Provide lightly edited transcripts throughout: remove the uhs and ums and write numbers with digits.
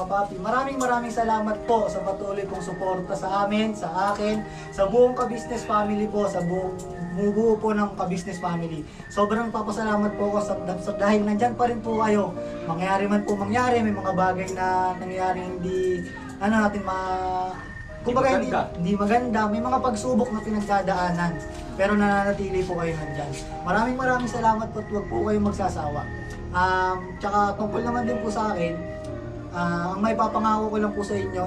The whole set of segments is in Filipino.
Papi, maraming salamat po sa patuloy pong suporta sa amin, sa akin, sa buong ka-business family po, sa buong bumubuo po ng ka-business family. Sobrang papasalamat po ako sa dahil nandyan pa rin po kayo. Mangyari man po mangyari, may mga bagay na nangyari hindi kumbaga hindi maganda, may mga pagsubok na pinagdadaanan. Pero nananatili po kayo nandyan. Maraming salamat po at huwag po kayong magsasawa. Tsaka tungkol naman din po sa akin, ang may papangako ko lang po sa inyo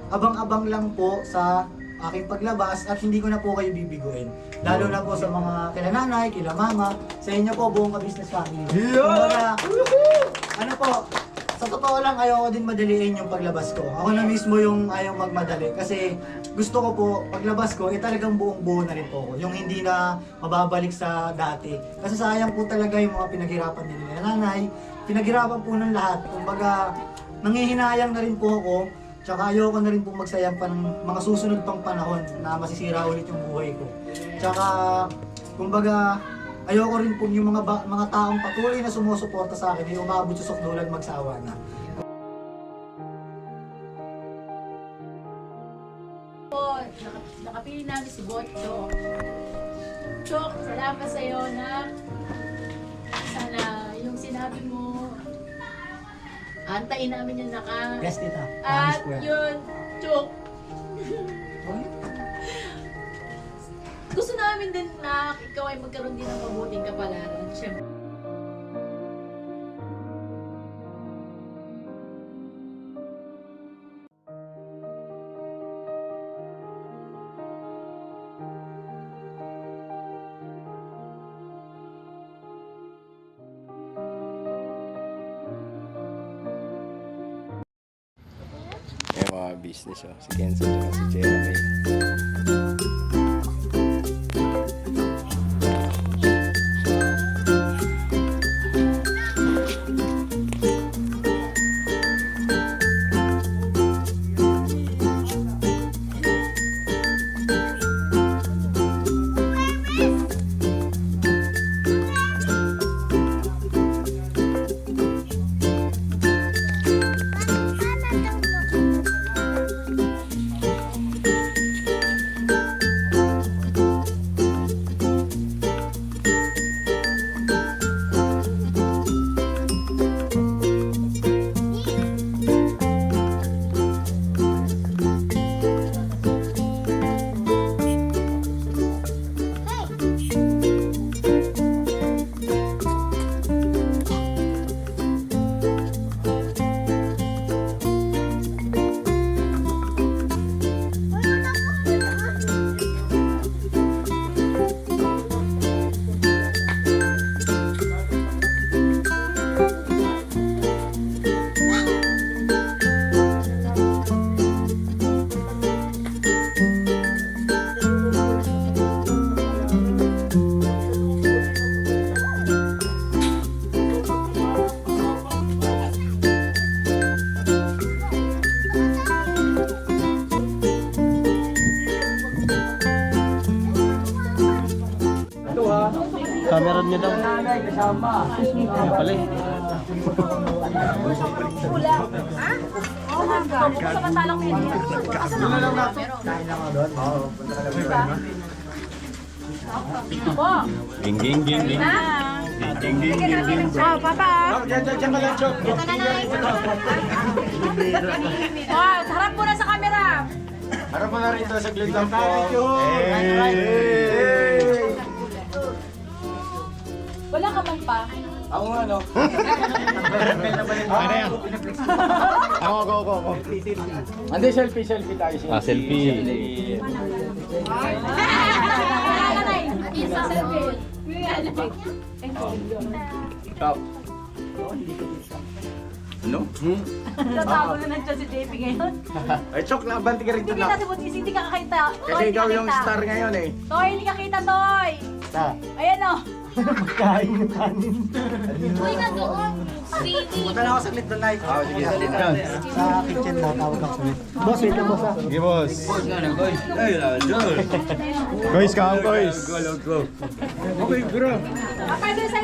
abang-abang lang po sa aking paglabas at hindi ko na po kayo bibiguin. Lalo na po sa mga kila nanay, kila mama, sa inyo po buong ka-business family. Kumbaga, sa totoo lang ayoko din madaliin yung paglabas ko. Ako na mismo yung ayaw magmadali kasi gusto ko po paglabas ko talagang buong buo na rin po ako. Yung hindi na mababalik sa dati. Kasi sayang po talaga yung mga pinaghirapan din nila nanay, pinaghirapan po ng lahat. Kumbaga, nangihinayang na rin po ako, tsaka ayoko na rin po magsayang pa ng mga susunod pang panahon na masisira ulit yung buhay ko. Tsaka, kumbaga, ayoko rin po yung mga taong patuloy na sumusuporta sa akin ay umabot sa sukdulan magsawa na. Nakapili namin si Botchok. Chok, salamat sa'yo na sana yung sinabi mo antayin namin yung Yes, tita. At Promise ko yan. yun, Chok. Gusto namin din na ikaw ay magkaroon din ng mabuting kapalaran. Siyempre. Yung mga business, si Kenzo at si Jeremy. Camera niya daw. Kaya pala eh. Samantalang may asa na lang natin. Kain lang ako doon. Oo, punta ka lang. Ging, ging, ging, ging. Ging, ging, ging, ging. Oh, papa. Diyan ka lang, Chok. Ito na na. Oh, harap mo na sa camera. Harap mo na rito, saglit lang po. Wala ka man pa. Ako nga, no? Ako. Andi, selfie tayo. Selfie. Isa selfie. Stop. Ano? Tatago na nandiyan si JP ngayon. Ay, Chok, nabanti ka rin Hindi kita si Buntis, hindi ka kakita. Kasi ikaw yung star ngayon eh. Toy, hindi ka kita, Toy. Ta. Ayan o. Magkain yung kanin. Uy, ka doon. Punta na ako saglit doon, Nay. Sa kitchen na, tawag ako saglit. Boss, wait lang, boss, ha? Sige, boss. Guys, come, guys. Okay, bro.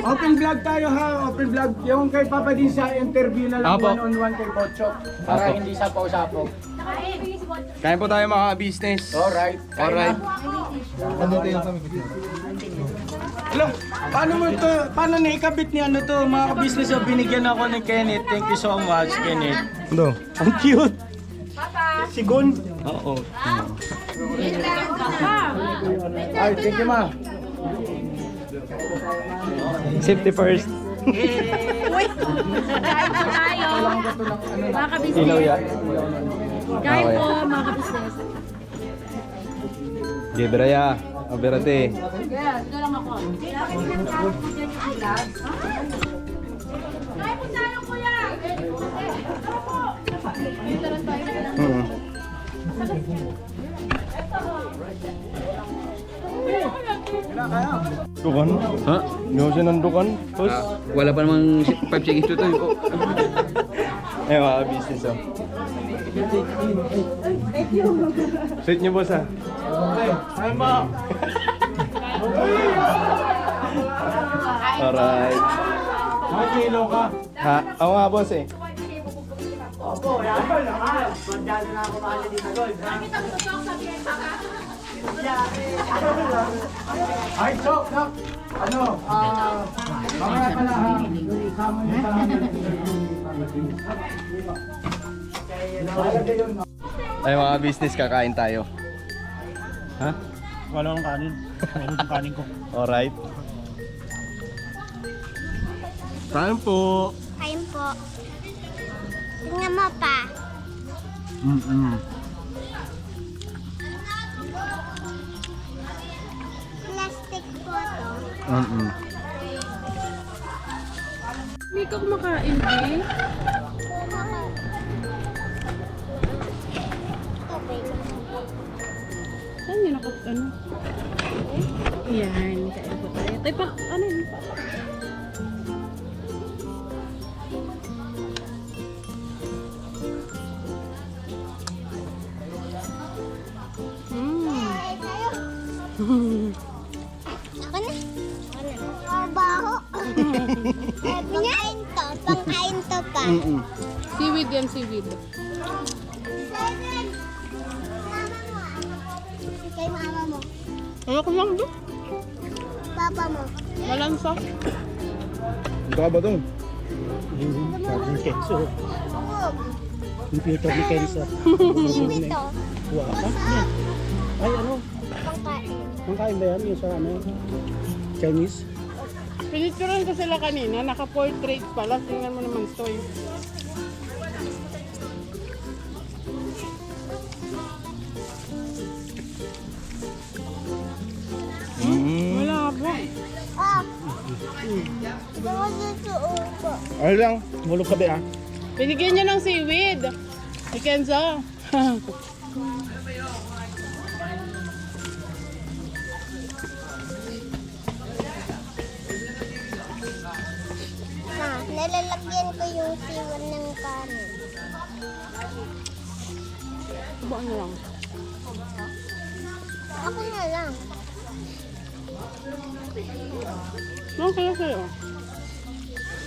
Open vlog tayo ha, open vlog. Yung kay Papa din sa interview na lang Apo. one-on-one kay Pochok. Para Apo. hindi sapaw-sapaw. Kain po tayo mga business. Alright. Alright. Hello, paano naikabit ni ano to, mga business o binigyan ako ni Kenneth. Thank you so much, Kenneth. Ano? Ang cute. Sigon. Oo. Ay, thank you, ma. Safety first. Kain po tayo. Mga kabisnes. Ilaw yan. Kain Okay. po, mga kabisnes. Gebraya. Aberate. Kaya, ito lang ako. Kain po tayo, kuya! Tara po! Dito lang tayo. Dukan? Ha? Hindi siya ng dukan? Boss? Wala pa namang 5 seconds to tayo. Eh, mga business, oh. Sweet niyo, boss, ah. Ay, ma. Alright. May kilo ka. Ha? Ako nga, boss, eh. Ay, Chok, Chok. Ano, mamaya ka na ha. Isama niyo sa amin. Ay, mga business, kakain tayo. Ha? Wala akong kanin. Meron yung kanin ko. Alright. Kain po. Kain po. Tingnan mo pa. Plastic po to. Hindi ka kumakain, eh. Saan yun ako, ano? Yan, kain po tayo. Tayo pa, ano yun pa? Ay, tayo. Ako na. Baho. Pangkain to. Pangkain to pa. Seaweed yan, seaweed. Seven. Mama mo ah. Kay mama mo. Ayoko lang doon. Papa mo. Malansa. Ito ka ba ito? Bukog. Computer ni Kenzo. Kiwi to. Masarap. Ay, ano? Pangkain. Pangkain ba yan? Yung sa ano? Chinese? Pinicturean ko sila kanina, naka-portrait pala. Tingnan mo naman ito eh. Wala po. Ah. Bawa sa upo. Ay lang. Mulog ka ba ah? Binigyan niya ng seaweed. Si Kenzo. Ma, nalalagyan ko yung siwan ng kanin. Buwan na lang. Ako na lang. Ano kaya sa'yo?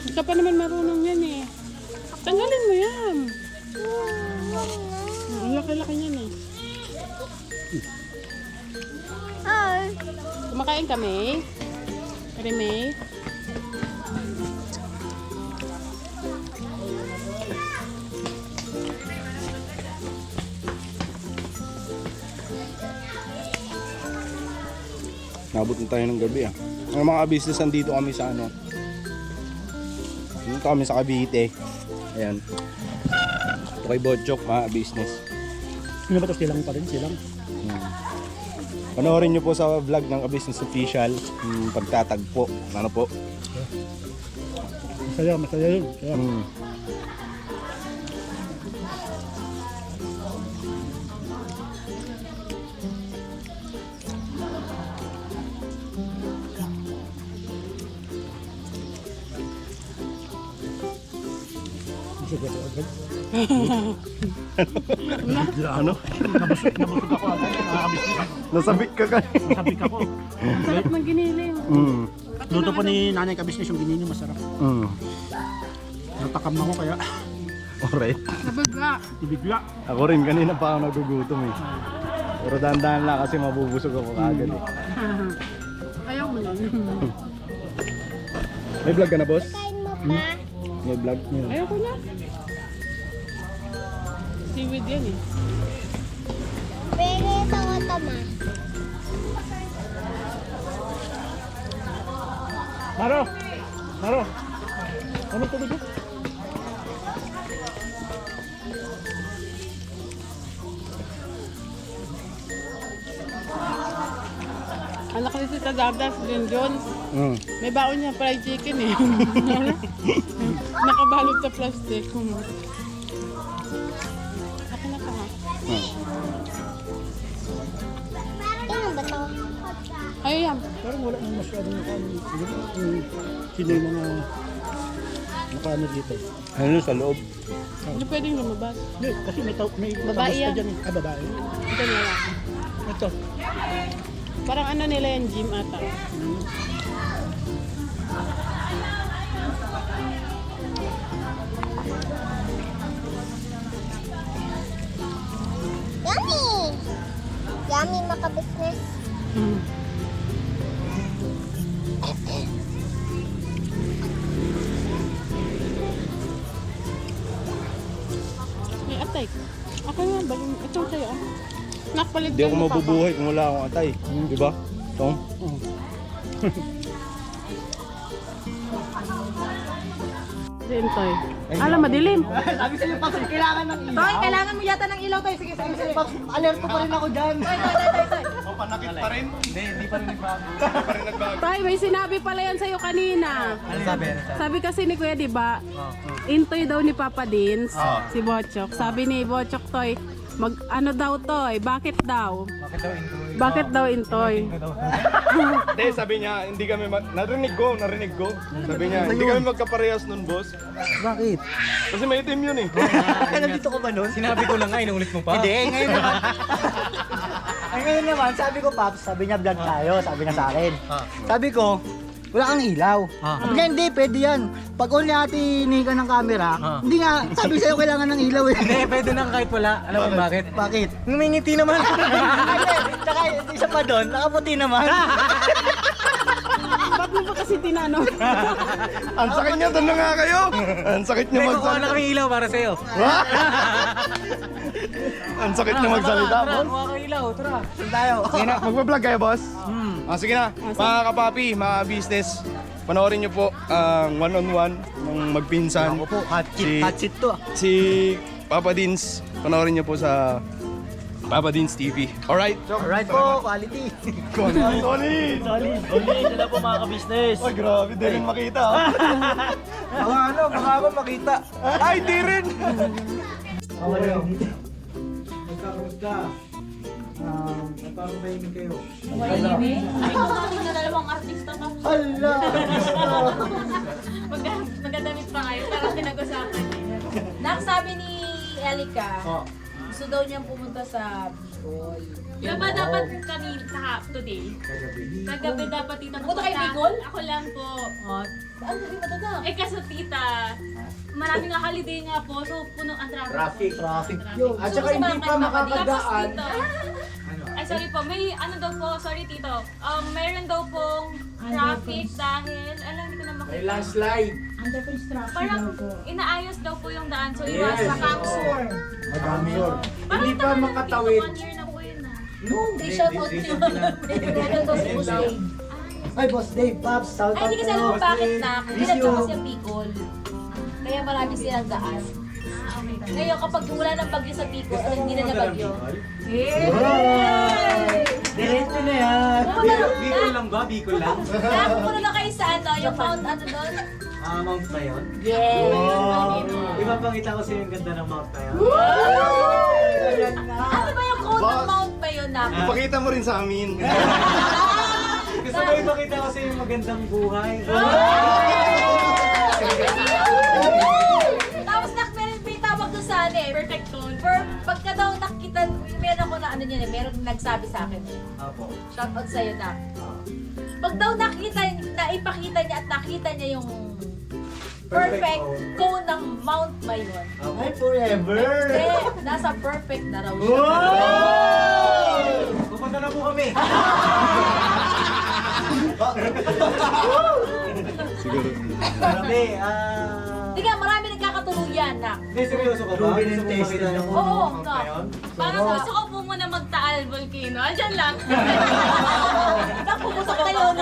Hindi ka pa naman marunong yan eh. Tanggalin mo yan. Ang laki-laki niyan eh. Ay. Kumakain kami. Reme. Nabot na tayo ng gabi, ah. Ang mga business, andito kami sa ano. Dito kami sa Cavite. Ayan. Ito kay Bochok, mga business. Ano ba ito? Silang pa rin, silang. Panoorin nyo po sa vlog ng Business Official yung pagtatagpo. Ano po? Masaya, masaya yun. Masaya. Ano? Nabusog ako agad. Nakakabisnes. Nasabik ka kanina. Nasabik ako. Sarap ng giniling. Luto pa ni nanay kabisnes yung ginini masarap. Natakam ako kaya Alright. Nabagla. ibigla. Ako rin, kanina pa ako nagugutom eh. Pero dahan-dahan lang kasi mabubusog ako kagad eh. Ayaw mo lang. May vlog ka na, boss? Kain mo pa. May vlog? Ayaw ko na. Seaweed yan eh. Pero ito ko tama. Maro! Maro! Ano tubig ko? Anak ni si Tadardas, John Jones. May baon niya fried chicken eh. Nakabalot sa plastic. Ako na ka ha. Ano ba to? Ayan. Parang wala nang masyadong ano. Siguro sino yung mga nakaano dito. Ano sa loob? Hindi pwedeng lumabas. Hindi, kasi may Babae matabas yan. pa dyan eh. Ah, babae. Ito na lang. Ito. Parang ano nila yung gym ata. Yummy! Yummy maka-business. May atay. Ako nga, bagong ito sa'yo. Nakpalit Hindi ako mabubuhay kung wala akong atay. Di ba? Tong? Dilim toy. Alam, madilim. Sabi sa'yo, Paps, kailangan ng ilaw. Toy, kailangan mo yata ng ilaw tayo. Sige, Sabi sa'yo, Paps, alerto pa rin ako dyan. Panakit pa rin? Hindi pa rin nagbago. Tay, may sinabi pala yan sa'yo kanina. Ano sabi? Sabi kasi ni Kuya, di ba? Intoy daw ni Papa Dins, si Bochok. Sabi ni Bochok, Toy, ano daw, Toy? Bakit daw? Bakit daw Intoy? Hindi, sabi niya, hindi kami narinig ko. Sabi niya, hindi kami magkaparehas nun, boss. Bakit? Kasi may itim yun eh. Nandito ka ba nun? Sinabi ko lang nga, inulit mo pa. Hindi, ngayon naman. Ay, ngayon naman, sabi ko, Paps, sabi niya vlog tayo, sabi niya sa akin. Sabi ko, wala kang ilaw. Sabi niya, hindi, pwede yan. Pag on ni ate Nika ng camera, hindi nga, sabi sa'yo kailangan ng ilaw eh. Hindi, pwede na kahit wala. Alam mo bakit? Bakit? Ngumingiti naman. Tsaka, isa pa doon, nakaputi naman. Ba't mo ba kasi tinanong? Ang sakit niya, doon na nga kayo. Ang sakit niya May kukuha na magsalita. kami ilaw para sa'yo. Ang sakit niya magsalita, Tara, boss. kuha ka ilaw. Tara. Saan tayo? Sige na, magpa-vlog kayo, boss? Sige na, mga kapapi, mga business, panoorin niyo po ang one-on-one ng magpinsan. Ako po, hot seat to. Si Papa Dins, panoorin niyo po sa Papa Dins TV. Alright? Alright po, quality. Solid! Ito na po mga kabisnes. Ay, grabe, di rin makita. Baka ba makita? Ay, di rin! Magkakamusta? Nagpapahingin kayo. Ikaw na dalawang artista ka. Hala! Magdadamit pa kayo. Parang pinag-usapan. Sabi ni Elika, gusto daw niyang pumunta sa Bicol. Kaya ba dapat kami today? Kagabi dapat tita pumunta kay Bicol? Ako lang po. Ano hindi matanda? Eh kasi tita, maraming nga holiday nga po, so puno ang traffic. Traffic yun. At saka hindi pa Tapos makakadaan. tito, ay sorry po, may ano daw po, sorry tito, mayroon daw pong traffic dahil, hindi ko na makita. landslide. Parang inaayos daw po yung daan, so iwas sa Kangsur. Madami yun. Hindi pa makatawid. 1 year na po yun na. Hindi shout out niyo. Shout out si Boss Dave. Ay, Boss Dave, Pops, shout Ay, out hindi kasi alam kung bakit na. Hindi Miss na you. kasi ang Bicol. Kaya marami silang daan. Ngayon, kapag wala ng bagyo sa Bicol, hindi na nabagyo. Diretso na yan. Bicol lang ba? Bicol lang? Nakapunta na kayo sa ano, yung Mount ano doon? Mount na yun? Yes! Iba pangita ko sa'yo yung ganda ng Mount na yun. Ano ba yung code ng Mount pa yun na? Ipakita mo rin sa amin. Gusto mo ipakita ko sa'yo yung magandang buhay. Tapos meron may tawag doon sa Pagka daw nakita, meron ako na ano niya, meron nagsabi sa akin eh. Apo. Shoutout sa'yo na. Pag daw naipakita niya at nakita niya yung perfect cone ng Mount Mayon. Ay, forever! Nasa perfect na raw siya. Pupunta na po kami. Grabe, Hindi nga, marami nagkakatuluyan na. Hindi, seryoso ka ba? Proven and tested na po. Oo, no. Parang gusto ko po muna magtaal volcano. Diyan lang. Napuputok na yun.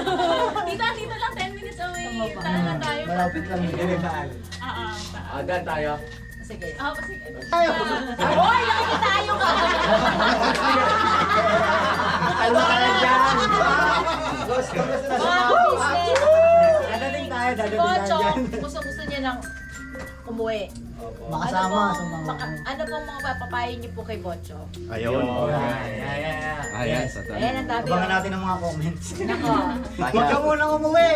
Dito lang 10 minutes away. Taal na tayo. Malapit lang yun. Taal. Dan tayo. Sige. Sige. Hoy, nakikitayo ka. Kalma ka lang dyan! Mga business. Dadating tayo Si Bocho, dyan. gusto niya ng umuwi. Makasama sa mga... Ano pong mga papapayo niyo po kay Bocho? Ayun. Ayan. Sa Ayan ang tabi. Abangan natin ang mga comments. Nako. Huwag ka munang umuwi!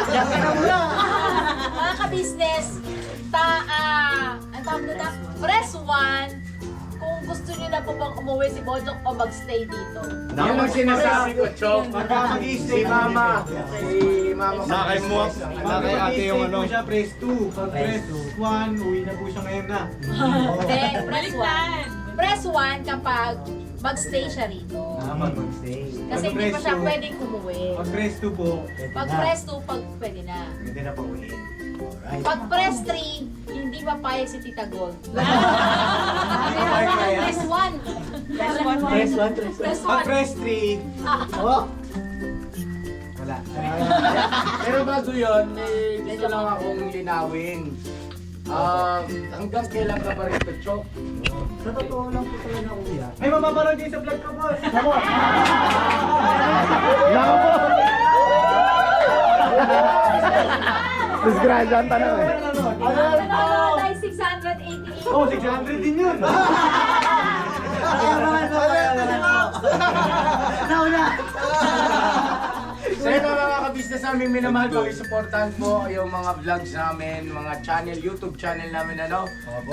Diyan ka na muna! Mga ka-business, ang tawag nito na, press 1 kung gusto niyo na po bang umuwi si Bojo o magstay dito. Yun ang sinasabi ko, Chok. Pagka mag-i-stay si Mama. Si Mama. Nakay mo. Nakay ate yung ano. Siya, press 2. Pag press 1, uwi na po siya ngayon na. Then, press 1. Press 1 kapag magstay siya rito. Mag-stay. Kasi hindi pa siya pwedeng umuwi. Pag press 2 po, Pag press 2, pwede na. hindi na pa uwi. Pag press 3, hindi mapayag si Tita Gold. Press 1. Press 1, press 1. Press Pag 1. press 3, Oh! wala. Pero bago yun, may gusto lang akong linawin. Hanggang kailan ka pa rito, Chok? Sa totoo lang po talaga, kuya. May mapapanood din sa vlog ka, boss. Disgrasya ang tanong eh. Nanonood ay 688. Oh, 600 din yun. Abangan po, abangan po. Nauna! So yun mga ka-business namin, minamahal ko, isuportahan po yung mga vlogs namin, mga channel, YouTube channel namin, ano.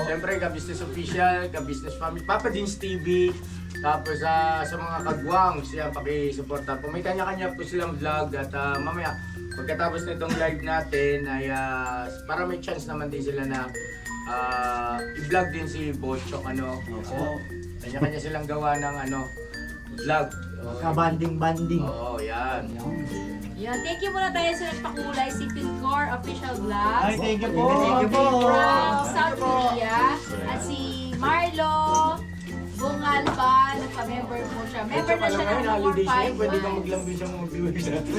Siyempre, ka-business official, ka-business family, Papa Dins TV, tapos sa mga kagwang, siya pakisuportahan po. May kanya-kanya po silang vlog at mamaya, pagkatapos nitong live natin, ay para may chance naman din sila na i-vlog din si Bochok, ano. So, kanya-kanya silang gawa ng vlog. Kabanding-banding. Oo, yan. Yan, thank you muna tayo sa nagpakulay, si Pilcor Official Vlogs. Ay, thank you po. Thank you po. From South Korea. At si Marlo Bungalba, nagpa-member po siya. Member na siya ng holiday siya, 4-5 pwede kang months. maglambing siyang mag-viewers natin.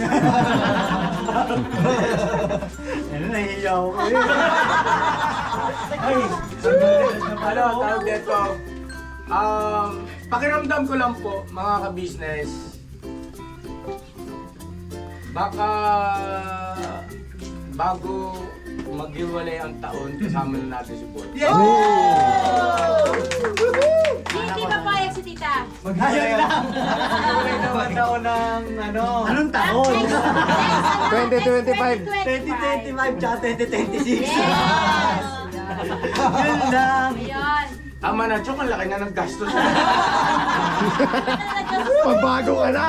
Ano, nahihiyaw ko eh. Ay, tawag dito. Pakiramdam ko lang po, mga ka-business. Baka bago maghiwalay ang taon, kasama na natin si Boy. Hindi papayag si Tita. Maghiwalay naman taon ng Anong taon? 2025. 2025 tsaka 2026. Yes! Yun lang. Ayun. Tama na, Chok, ang laki na ng gastos. Pagbago ka na.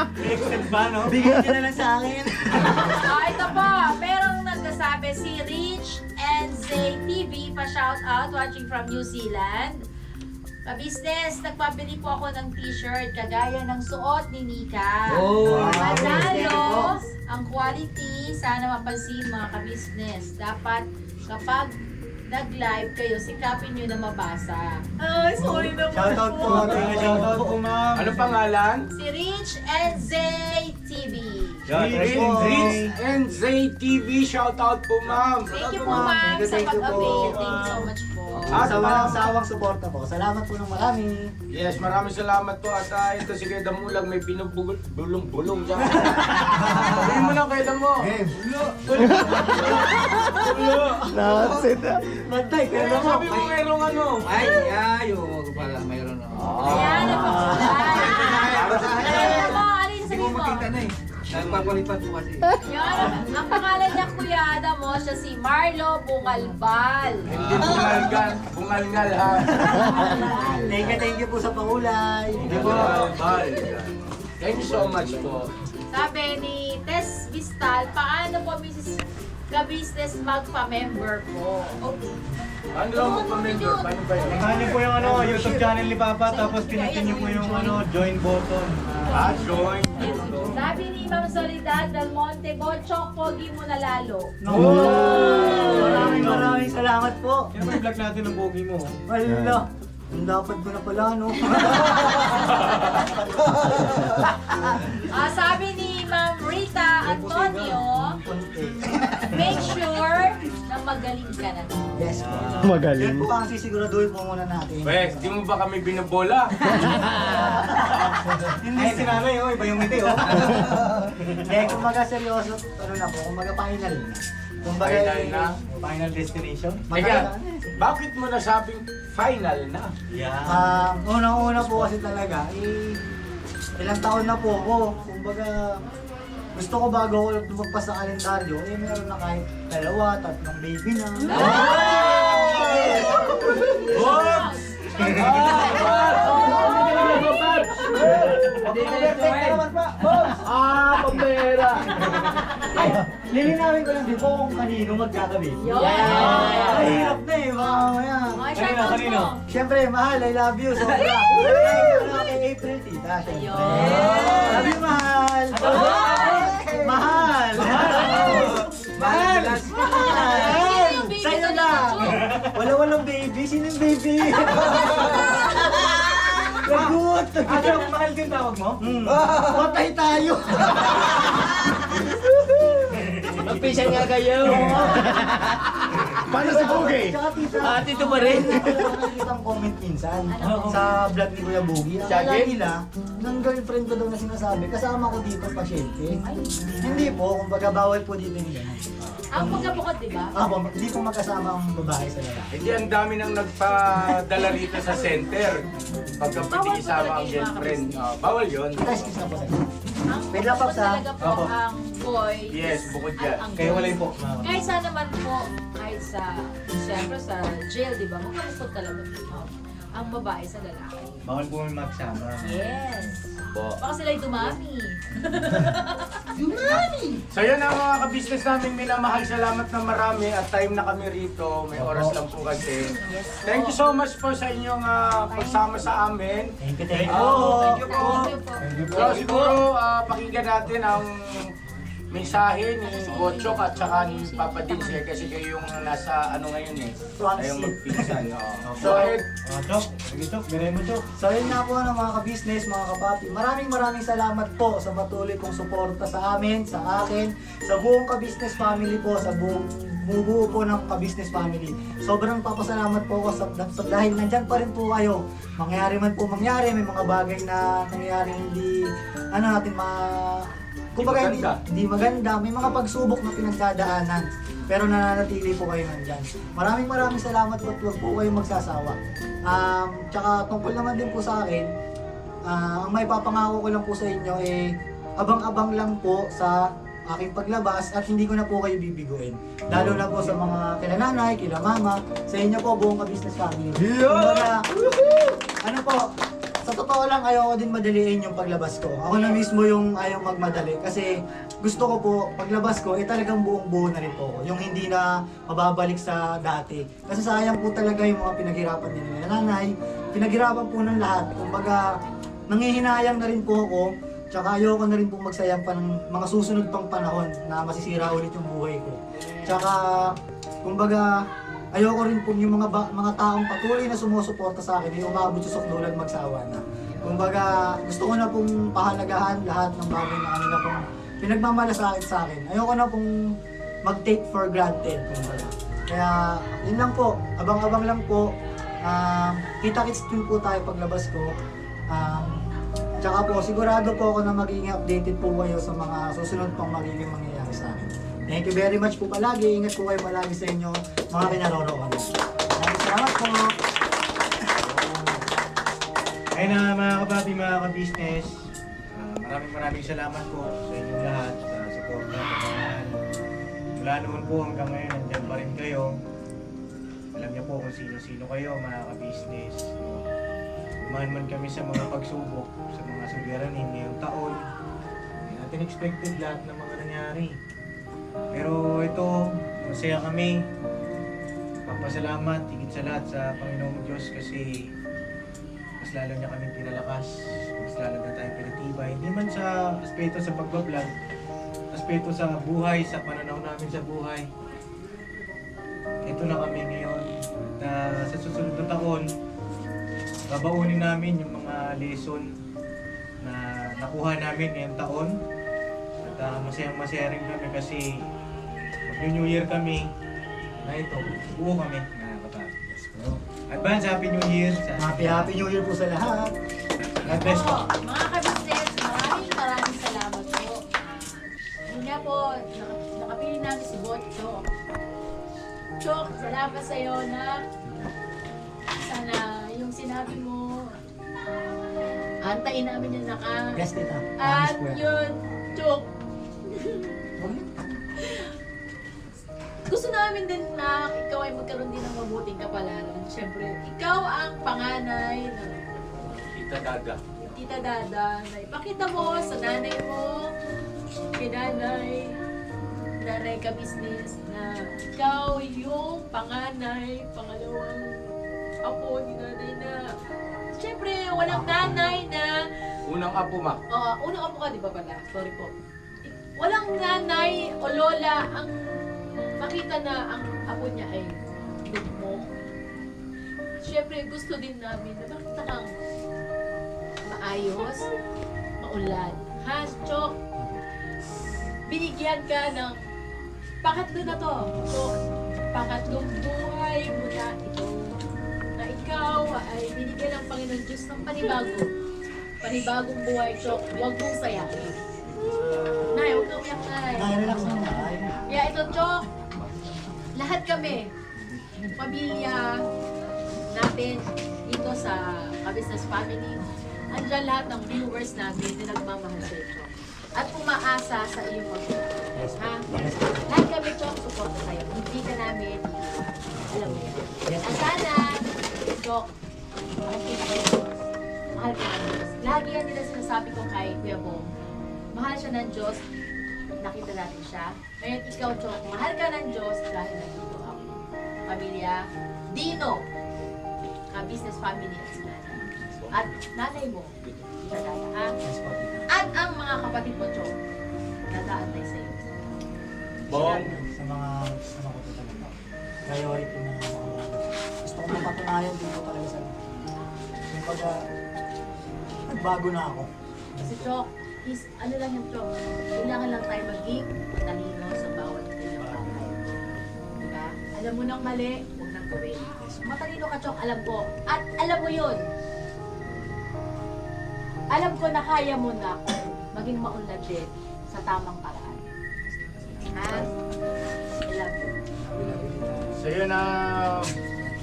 Bigyan nyo na lang sa akin. Ito po, merong nagsasabi si Rich and Zay TV, pa-shout out, watching from New Zealand. Ka-business, nagpabili po ako ng t-shirt kagaya ng suot ni Nika. Manalo ang quality, sana mapansin mga ka-business. Dapat kapag nag-live kayo, sikapin nyo na mabasa. Ay, sorry naman. Shoutout po. Shoutout po, ma'am. Ano pangalan? Si Rich and Zay TV. Rich and Zay TV, shoutout po, ma'am. Thank you po ma'am sa Thank you po. pag-avail. Thank you so much po. Sa walang sawang suporta po. Salamat po ng marami. Yes, maraming salamat po at ito si Kuya Damulag may pinubulong-bulong dyan. Sabihin mo na Kuya Damo. That's it. Matay, pero mo. Sabi mo merong ano. Huwag pala, mayroon na. Ayan, napaksulay. Ayan mo, ano yung sabihin mo? Nagpapalipad po kasi. Yan, ang pangalan niya kuya mo, siya si Marlo Bungalbal. Hindi bungalgal ha. Thank you po sa pahulay. Hindi bungalgal. Thank you so much po. Sabi ni Tess Vistal, paano po Mrs. Ka-Business magpa-member po? Okay. Ano lang magpa-member? Paano ba yun? Tingnan niyo po yung YouTube channel ni Papa, tapos pinitin niyo po yung join button. Join. Sabi ni Ma'am Soledad Del Monte, Bochok, pogi mo na lalo. Maraming salamat po. Yan yung vlog natin ng bogi mo. Wala. Ang dapat ko na pala, no? Sabi ni Ma'am Rita Antonio, make sure na magaling ka na. Yes po. Magaling. Yan po ang sisiguraduhin po muna natin. Wes, di mo ba kami binabola? Hindi si nanay, oh. Iba yung ngiti, oh. Hindi, kumbaga seryoso, ano na po, kumbaga final na. Kumbaga, Final na? Final destination. Teka, bakit mo nasabing final na? Unang-una po kasi talaga, ilang taon na po ako. Kumbaga, gusto ko bago ako lumagpas sa kalendaryo, meron na kahit 2, 3 baby na. Pambera! Lilinawin ko lang din po kung kanino magkakababy. Yun! Mahirap na eh, mamaya. Mga shoutout mo. Siyempre, mahal, I love you. Sobra. Kay April, tita, siyempre. Ayun. Love you, mahal. Mahal. Mahal. Mahal. Sino yung baby Sa'yo sa na. likod? Walang baby. Sino yung baby? Lagot. Mahal din tawag mo? Patay tayo. Mag-facial nga kayo. Paano si Bogi? Tsaka tita. Tito pa rin. Nakikita ang comment minsan sa vlog ni Kuya Bogi. Akala nila, ng girlfriend ko daw na sinasabi, kasama ko dito pasyente. Hindi po, kumbaga bawal po dito yung gano'n. Ang pagkabukod, di ba? Hindi po magkasama ang babae sa lalaki. Hindi, ang dami nang nagpadala rito sa center. Pagka pwede isama ang girlfriend. Bawal yun. Guys, kiss na po sa'yo. Ang Wait lang, bukod Pops, ha? talaga po ang boy. Yes, bukod At yan. ang Kayo girl. wala po. Kahit saan naman po, kahit sa, siyempre sa jail, di ba? Magkakapot talaga po. Ang babae sa lalaki. Bawal po may magsama. Yes. Po. Baka sila'y dumami. So yun ang mga ka-business namin minamahal. Salamat na marami at time na kami rito. May oras lang po kasi. Thank you so much po sa inyong pagsama sa amin. Thank you Thank you po. Thank you po. So siguro pakinggan natin ang mensahe ni Bochok at saka ni Papa Dins kasi kayo yung nasa ano ngayon eh. Front Kayong seat. magpinsan. So, Go ahead. Chok, sige Chok, binay mo Chok. So yun nga po ng mga ka-business, mga kapapi. Maraming salamat po sa patuloy kong suporta sa amin, sa akin, sa buong ka-business family po, sa buong bumubuo po ng ka-business family. Sobrang papasalamat po ako sa dahil nandyan pa rin po kayo. Mangyari man po mangyari, may mga bagay na nangyayari hindi, natin kumbaga hindi maganda. May mga pagsubok na pinagdadaanan. Pero nananatili po kayo nandyan. Maraming salamat po at huwag po kayong magsasawa. Tsaka tungkol naman din po sa akin, ang may papangako ko lang po sa inyo abang-abang lang po sa aking paglabas at hindi ko na po kayo bibiguin. Lalo na po sa mga kila nanay, kila mama, sa inyo po buong ka-business family. Kumbaga, ano po, sa totoo lang, ayoko din madaliin yung paglabas ko. Ako na mismo yung ayaw magmadali kasi gusto ko po, paglabas ko, talagang buong-buo na rin po ako. Yung hindi na mababalik sa dati. Kasi sayang po talaga yung mga pinaghirapan din nila nanay. Pinaghirapan po ng lahat. Kumbaga, nanghihinayang na rin po ako. Tsaka ayoko na rin po magsayang pa ng mga susunod pang panahon na masisira ulit yung buhay ko. Tsaka, kumbaga, ayoko rin po yung mga taong patuloy na sumusuporta sa akin ay umabot sa sukdulan magsawa na. Kumbaga, gusto ko na pong pahalagahan lahat ng bagay na kanila pong pinagmamalasakit sa akin. Ayoko na pong mag-take for granted. Kumbaga. Kaya, yun lang po. Abang-abang lang po. Kita-kits din po tayo paglabas ko. Tsaka po, sigurado po ako na magiging updated po kayo sa mga susunod pang magiging mangyayari sa akin. Thank you very much po palagi. Ingat po kayo palagi sa inyo, mga kinaroroon. Maraming salamat po. Ayun na mga kabati, mga ka-business. maraming salamat po sa inyong lahat sa support na pagmamahal. Mula noon po hanggang ngayon, nandyan pa rin kayo. Alam niyo po kung sino-sino kayo, mga ka-business. Umahan man kami sa mga pagsubok, sa mga suliranin ngayong taon. Hindi natin expected lahat ng mga nangyari. Pero ito, masaya kami. Papasalamat, higit sa lahat sa Panginoong Diyos kasi mas lalo niya kami pinalakas, mas lalo na tayo pinatibay. Hindi man sa aspeto sa pagbablog, aspeto sa buhay, sa pananaw namin sa buhay. Ito na kami ngayon na sa susunod na taon, babaunin namin yung mga lesson na nakuha namin ngayong taon. At masayang-masaya rin kami kasi mag-New Year kami na ito, buo kami na kapatid. Advance Happy New Year! Happy New Year po sa lahat. God bless po! Mga kabisnes, maraming salamat po. Yun nga po, nakapili namin si Botchok. Chok, salamat sa iyo na sana yung sinabi mo, antayin namin yung naka. Yes, tita. At Promise po yan. yun, Chok. Gusto namin din na ikaw ay magkaroon din ng mabuting kapalaran. Siyempre, ikaw ang panganay na Tita Dada. Tita Dada, na ipakita mo sa nanay mo, kay nanay ka-business, na ikaw yung panganay, pangalawang apo ni nanay na, siyempre, walang nanay na, Unang apo ma. unang apo ka, di ba pala? Sorry po. Walang nanay o lola ang makita na ang apo niya ay mo. Siyempre, gusto din namin na makita kang maayos, maulad. Ha, Chok? Binigyan ka ng pangatlo na to. So, pangatlong buhay mo na ito. Na ikaw ay binigyan ng Panginoon Diyos ng panibago. Panibagong buhay, Chok. Huwag mong sayakin. Nay, huwag kang uyak, Nay. Relax na tayo. Kaya ito, Chok, lahat kami, pamilya natin dito sa Ka-Business Family, andyan lahat ng viewers natin na nagmamahal sa iyo, Chok. At umaasa sa iyong pagkakas. Ha? Lahat kami, Chok, suporta sa'yo. Hindi ka namin, alam mo yan. At sana, Chok, mahal ka ng Diyos. Mahal ka ng Diyos. Lagi yan nila sinasabi ko kay Kuya Bong. Mahal siya ng Diyos, nakita natin siya. Ngayon ikaw, Chok, mahal ka ng Diyos dahil nandito ang pamilya Dino, Ka-Business Family at si nanay. At nanay mo, Tita Dada, ha? Yes po, tita. At ang mga kapatid mo, Chok, nag-aantay sa iyo. Bong. Sa mga kasama ko po talaga. Priority na mga gusto ko mapatunayan dito talaga sa yung pag nagbago na ako. Kasi, Chok, ano lang yung Chok, kailangan lang tayo maging matalino sa bawat pinapagay. Diba? Alam mo nang mali, huwag nang gawin. Matalino ka, Chok, alam ko. At alam mo yun. Alam ko na kaya mo na kung maging maunlad din sa tamang paraan. Ha? I love you. So yun na,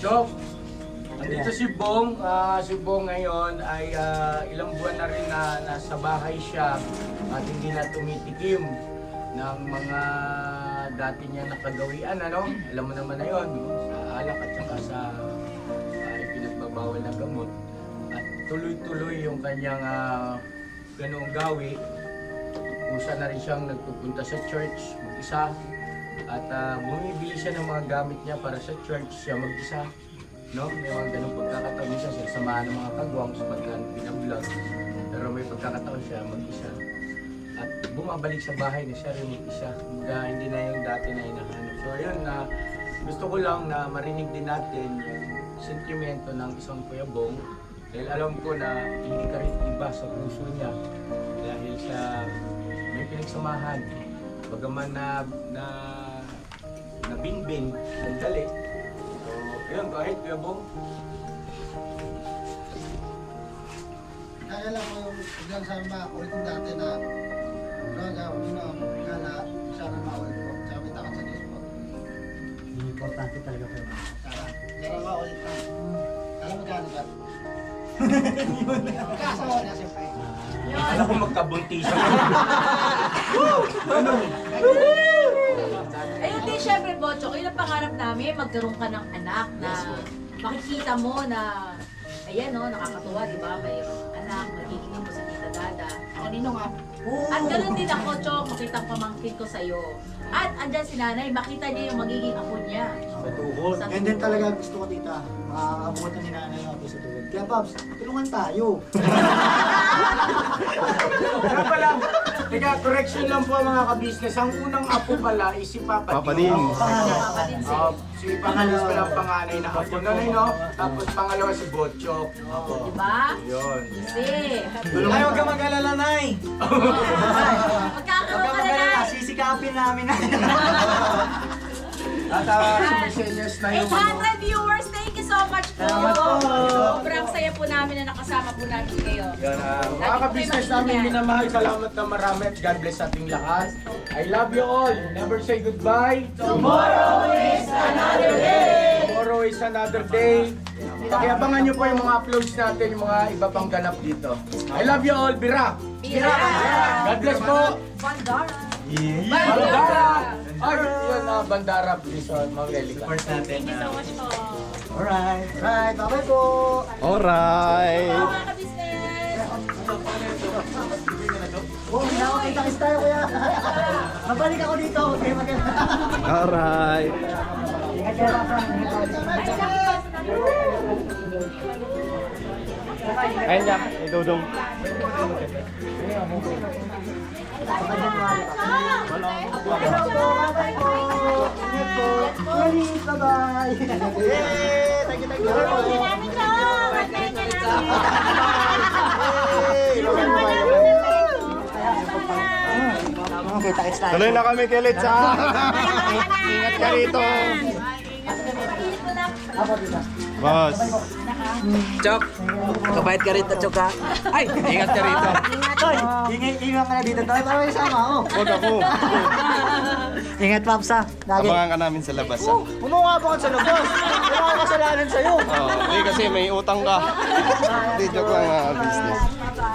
Chok. Andito si Bong. Si Bong ngayon ay ilang buwan na rin na nasa bahay siya at hindi na tumitikim ng mga dati niya nakagawian, ano? Alam mo naman na yun, no? Sa alak at saka sa ipinagbabawal na gamot. At tuloy-tuloy yung kanyang ganoong gawi. Kusa na rin siyang nagpupunta sa church mag-isa at bumibili siya ng mga gamit niya para sa church siya mag-isa. No? May mga ganung pagkakataon siya, sasamahan ng mga kagwang sa pinablog. Pero may pagkakataon siya mag-isa. At bumabalik sa bahay na siya rin mag-isa. Hindi na yung dati na hinahanap. So yun, gusto ko lang na marinig din natin yung sentimento ng isang Kuya Bong. Dahil alam ko na hindi ka rin iba sa puso niya. Dahil sa may pinagsamahan. Bagaman na binbin, nagdali. Yun, go ahead, Kuya Bong. Kaya lang mo yung biglang sama ulit yung dati na gala, sana maulit po. Sabi takot sa Diyos po. Importante talaga po. Sana maulit na. Alam mo gano'n ba? Alam ko magkabuntisan. Eh, hindi, syempre, Bocho, yun ang pangarap namin, magkaroon ka ng anak na makikita mo na, ayan, no, nakakatuwa, di ba? May anak, magiging mo sa tita Dada. Kanino nga? At ganoon din ako, Chok, makita ang pamangkin ko sa'yo. At andyan si nanay, makita niya yung magiging apo niya. Sa tuhod. Yan din talaga gusto ko, tita. Makakabutan ni nanay yung apo sa tuhod. Kaya, Pops, tulungan tayo. Kaya pala, teka, correction lang po mga ka-business. Ang unang apo pala is si Papa Papa Din. Din. Papa din si. Si Pangalis pala ang panganay na apo. Nanay, no? Tapos pangalawa si Botchok. Di ba? Yun. Kasi, Ay, huwag ka mag-alala, Nay. magkakaroon ka na na. Sisikapin namin na. At sumisenyas na yung 800 viewers, thank you so much po. Salamat po. Sobrang saya po namin na nakasama po namin kayo. mga ka-business namin minamahal, salamat na marami at God bless sa ating lahat. I love you all. Never say goodbye. Tomorrow is another day. Pakiabangan nyo po yung mga uploads natin, yung mga iba pang ganap dito. I love you all. Bira. God bless po. Bandara. Bandara. Ay, yun Bandara. Please, mga Lelica. Thank you so much po. Alright. Right, bye-bye po. Alright. Mga ka-business. Oh, hindi ako kita-kis tayo, kuya. Mabalik ako dito. Okay, maganda. Alright. Ingat kayo, Papa. Ingat kayo. Ayun niya, idudong. Hello po, bye-bye po. Ingat po. Please, bye-bye. Yay! Thank you, thank you. Kita-kits tayo. Tuloy na kami kay Letsa. Ingat ka rito. Ako dito. Boss. Chok, kabait ka rito, Chok ha. Ay, ingat ka rito. Toy, ingat ka na dito, Toy. Para may sama ako. Huwag ako. Ingat, Paps, ha. Lagi. Abangan ka namin sa labas. Ah. Umuha pa ka sa labas. Wala ka kasalanan sa'yo. Oh, hindi kasi may utang ka. Hindi, joke lang mga business.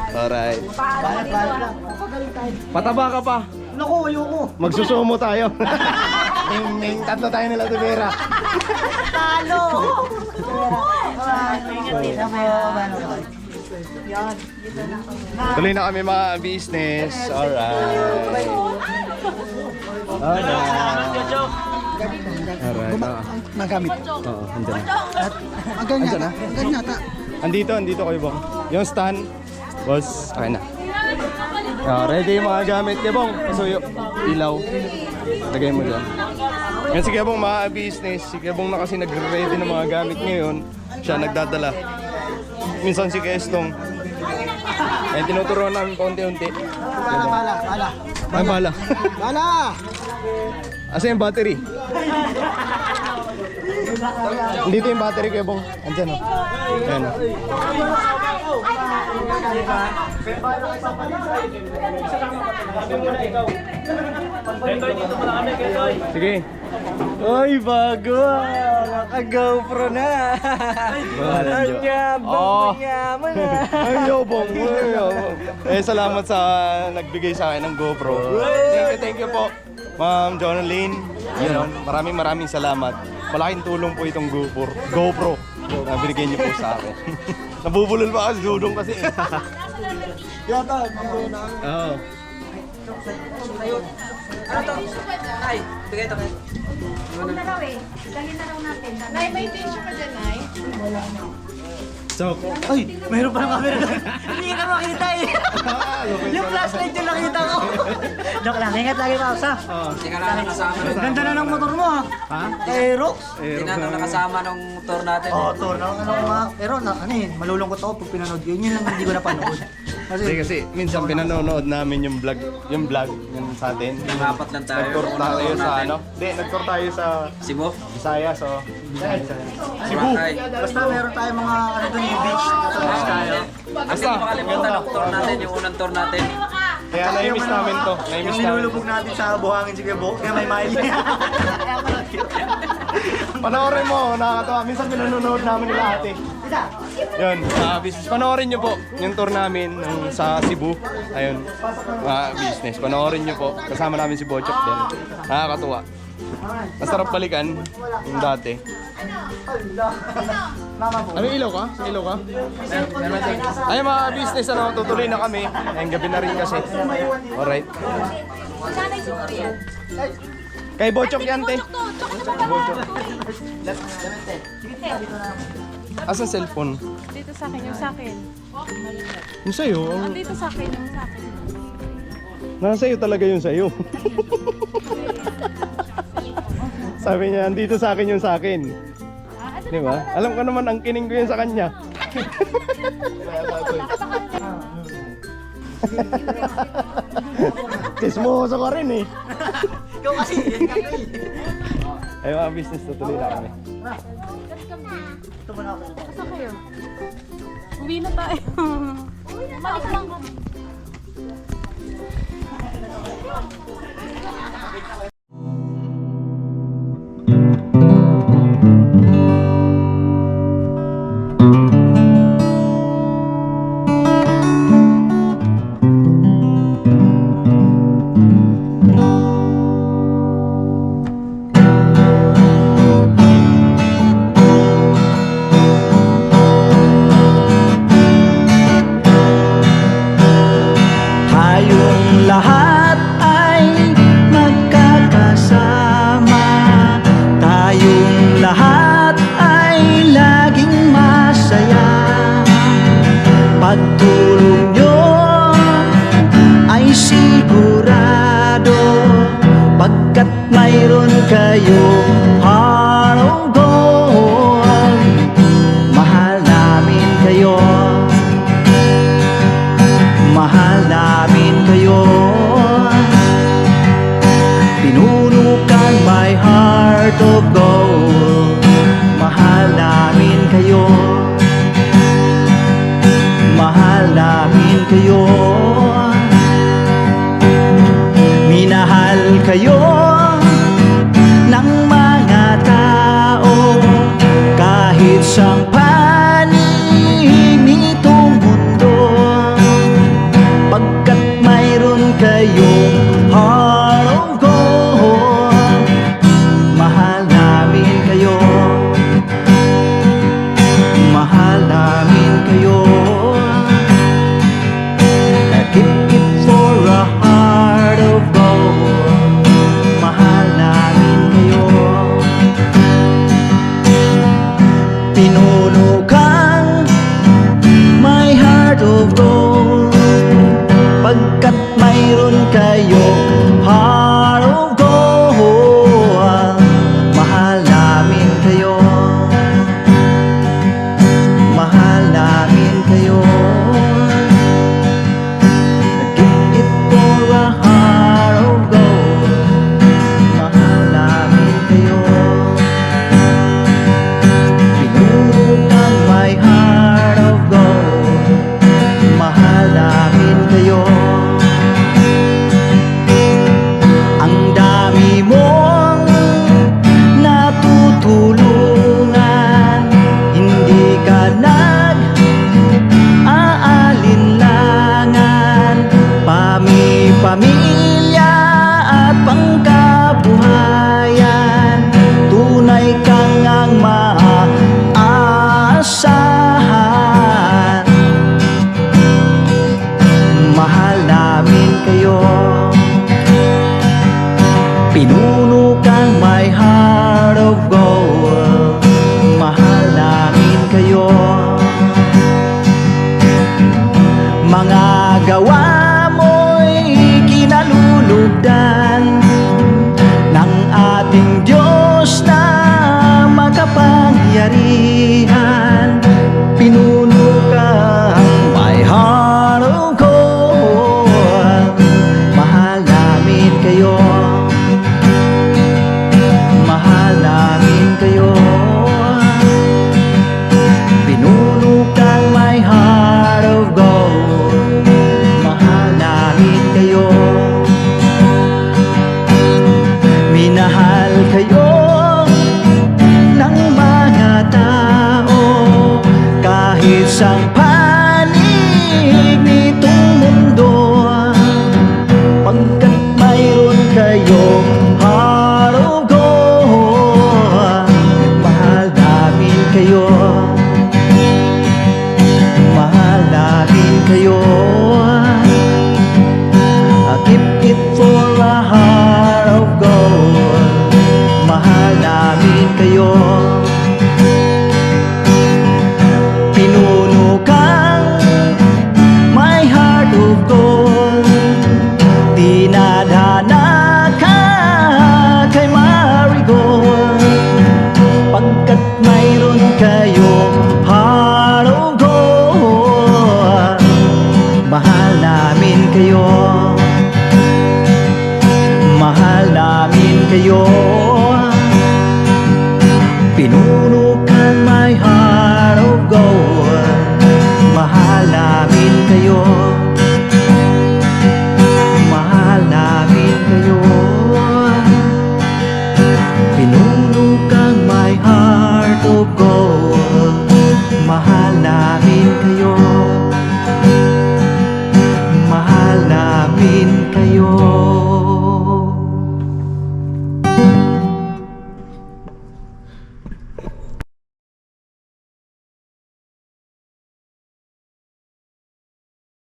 Alright. Balat lang. Papagaling tayo. Pataba ka pa. Naku, ayoko. Magsusumo tayo. Yung tatlo tayo nila Tubera. Talo! Ingat mo. Yan. Tuloy na kami mga business. Alright. Alright. Nagamit. Oo, andyan na. Agad Andyan na? yata. Andito kayo Bong. Yung stand, boss, okay na. Ready yung mga gamit niya Bong. Pasuyo, ilaw. Lagay mo dyan. Yan si Kebong mga business. Si Kebong na kasi nagre-ready ng mga gamit ngayon. Siya nagdadala. Minsan si Kestong. Eh, tinuturuan namin paunti-unti. Bala. Ay, bala. Bala! Asa yung battery? Dito yung battery Kebong. Andyan o. Ayan o. Sige. Ay, bago ah. Naka-GoPro na. Ang yabang mayaman ah. Ang yabang. Salamat sa nagbigay sa akin ng GoPro. Thank you po. Ma'am Jonaline. Yun, maraming salamat. Malaking tulong po itong GoPro na binigay niyo po sa akin. Nabubulol pa kasi dudong kasi. Yata. Oo. Ano to? Ay, bigay ito kayo. Huwag na raw eh. Dali na raw natin. Nay, may tissue ka dyan, Nay? So, Ay, mayroon pa ng camera doon. Hindi ka makita eh. Yung flashlight yung nakita ko. Joke lang, ingat lagi Paps, ha. Hindi ka na nakasama nung... Ganda na ng motor mo, ha. ha? Aerox. Hindi na nakasama nung tour natin. Oo, tour na mga. Pero ano yun, malulungkot ako pag pinanood yun. Yun lang hindi ko napanood. Kasi minsan pinanonood namin yung vlog yung sa atin. Apat lang tayo. Nag-tour tayo sa ano? Hindi, nag-tour tayo sa Cebu? Visayas, so. Cebu. Boracay. Basta meron tayong mga ano doon yung beach. Natapos tayo. Kasi hindi makalimutan ang tour natin, yung unang tour natin. Kaya na-miss namin to. Yung Na-miss namin. nilulubog natin sa buhangin sige bo. Kaya may mile. Panoorin mo, nakakatawa. Minsan pinanonood namin nila ate. Yun, business. Panoorin nyo po yung tour namin sa Cebu. Ayun, business. Panoorin nyo po. Kasama namin si Bochok doon. Nakakatuwa. Masarap balikan yung dati. Ano ilaw ka? Ilaw ka? Ayun mga business, tutuloy na kami. Ayun, gabi na rin kasi. Alright. Nanay si Muriel. Kay Bochok yan, te. Bochok. Asan cellphone? Dito sa akin, yung sa akin. Yung sa'yo? Dito sa akin, yung sa akin. Nasa iyo talaga yung sa'yo. Sabi niya, andito sa akin yung sa akin. Di ba? Alam ko naman, ang kining ko yun sa kanya. Kismoso ka rin eh. Ikaw kasi, Ay mga business, tutuloy na kami. ito mo na ako. Saan kayo? Uwi na tayo. Balik lang kami. Tayong lahat ay magkakasama. Tayong lahat ay laging masaya. Pagtulong nyo ay sigurado, pagkat mayroon kayong heart of gold. Mahal namin kayo, mahal namin kayo. Pinunukan my heart of gold. Mahal namin kayo, mahal namin isang